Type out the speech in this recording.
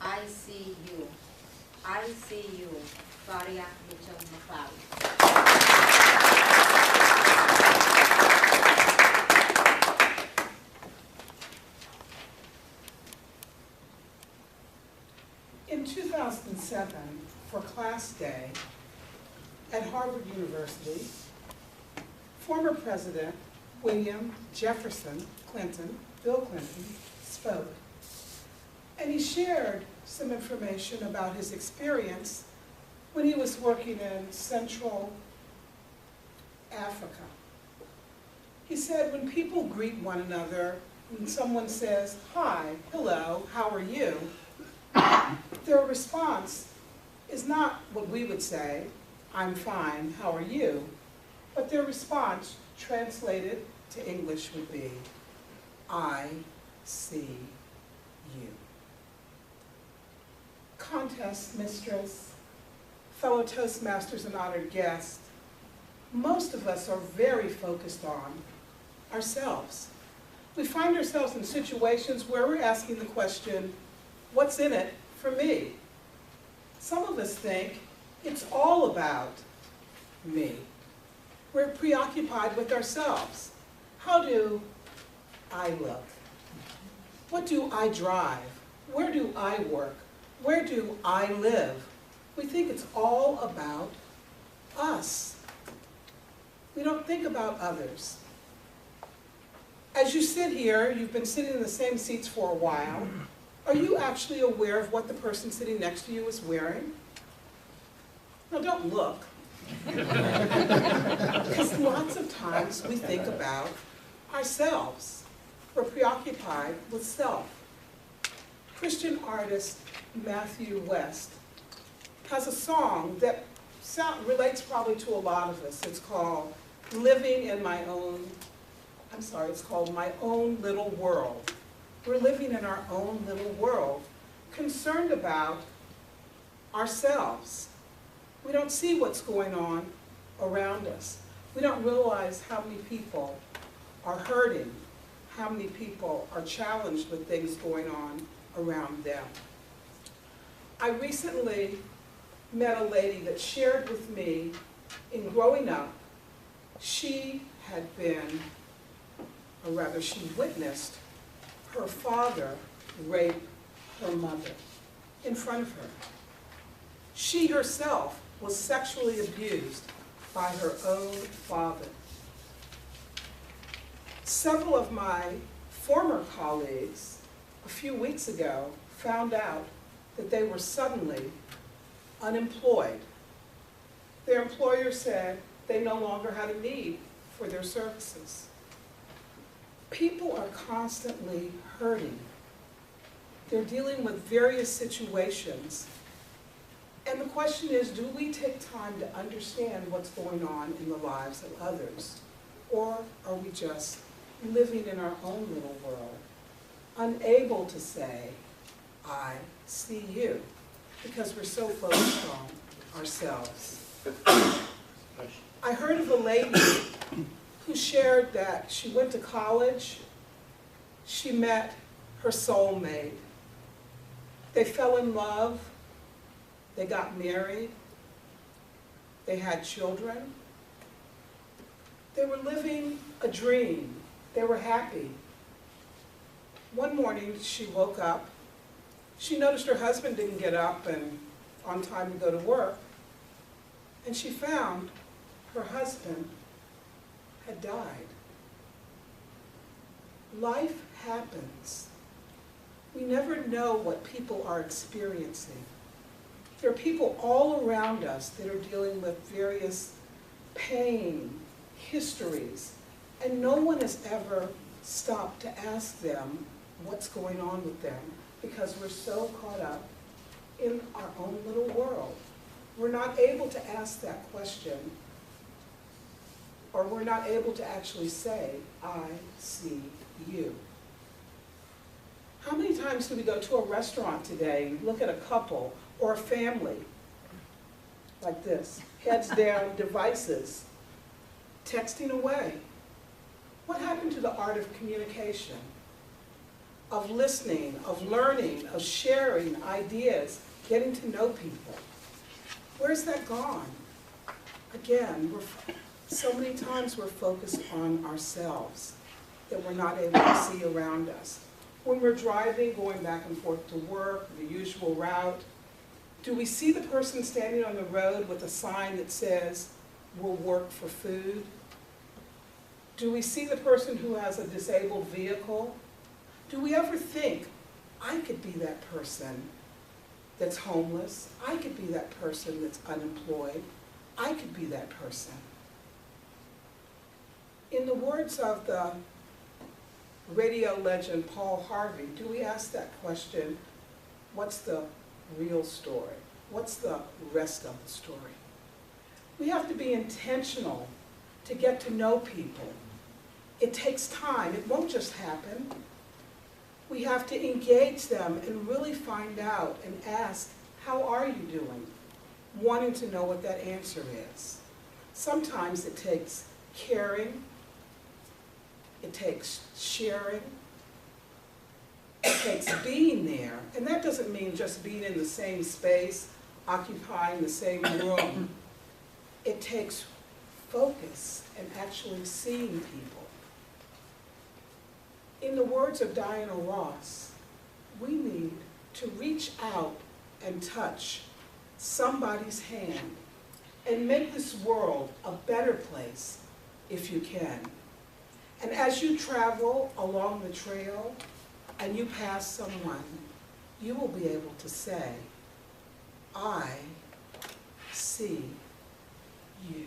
I see you. I see you. Claudia M. In 2007, for class day at Harvard University, former President William Jefferson Clinton, Bill Clinton, spoke. And he shared some information about his experience when he was working in Central Africa. He said when people greet one another, when someone says, "Hi, hello, how are you?" their response is not what we would say, "I'm fine, how are you?" But their response, translated to English, would be, "I see you." Contest mistress, fellow Toastmasters and honored guests, most of us are very focused on ourselves. We find ourselves in situations where we're asking the question, what's in it for me? Some of us think it's all about me. We're preoccupied with ourselves. How do I look? What do I drive? Where do I work? Where do I live? We think it's all about us. We don't think about others. As you sit here, you've been sitting in the same seats for a while. Are you actually aware of what the person sitting next to you is wearing? Now don't look. Because lots of times we think about ourselves. We're preoccupied with self. Christian artist Matthew West has a song that relates probably to a lot of us. It's called My Own Little World. We're living in our own little world, concerned about ourselves. We don't see what's going on around us. We don't realize how many people are hurting, how many people are challenged with things going on around them. I recently met a lady that shared with me in growing up, she witnessed her father rape her mother in front of her. She herself was sexually abused by her own father. Several of my former colleagues, a few weeks ago, found out that they were suddenly unemployed. Their employer said they no longer had a need for their services. People are constantly hurting. They're dealing with various situations. And the question is, do we take time to understand what's going on in the lives of others? Or are we just living in our own little world, unable to say, I see you, because we're so focused on ourselves? I heard of a lady who shared that she went to college, she met her soulmate, they fell in love, they got married, they had children, they were living a dream, they were happy. One morning she woke up, she noticed her husband didn't get up and on time to go to work, and she found her husband had died. Life happens. We never know what people are experiencing. There are people all around us that are dealing with various pain, histories, and no one has ever stopped to ask them what's going on with them because we're so caught up in our own little world. We're not able to ask that question, or we're not able to actually say, I see you. How many times do we go to a restaurant today and look at a couple or a family like this, heads down, devices, texting away? What happened to the art of communication? of listening, of learning, of sharing ideas, getting to know people. Where's that gone? Again, so many times we're focused on ourselves that we're not able to see around us. When we're driving, going back and forth to work, the usual route, do we see the person standing on the road with a sign that says, "We'll work for food"? Do we see the person who has a disabled vehicle? Do we ever think, I could be that person that's homeless. I could be that person that's unemployed. I could be that person. In the words of the radio legend Paul Harvey, do we ask that question, what's the real story? What's the rest of the story? We have to be intentional to get to know people. It takes time. It won't just happen. We have to engage them and really find out and ask, how are you doing? Wanting to know what that answer is. Sometimes it takes caring, it takes sharing, it takes being there. And that doesn't mean just being in the same space, occupying the same room. It takes focus and actually seeing people. In the words of Diana Ross, we need to reach out and touch somebody's hand and make this world a better place if you can. And as you travel along the trail and you pass someone, you will be able to say, I see you.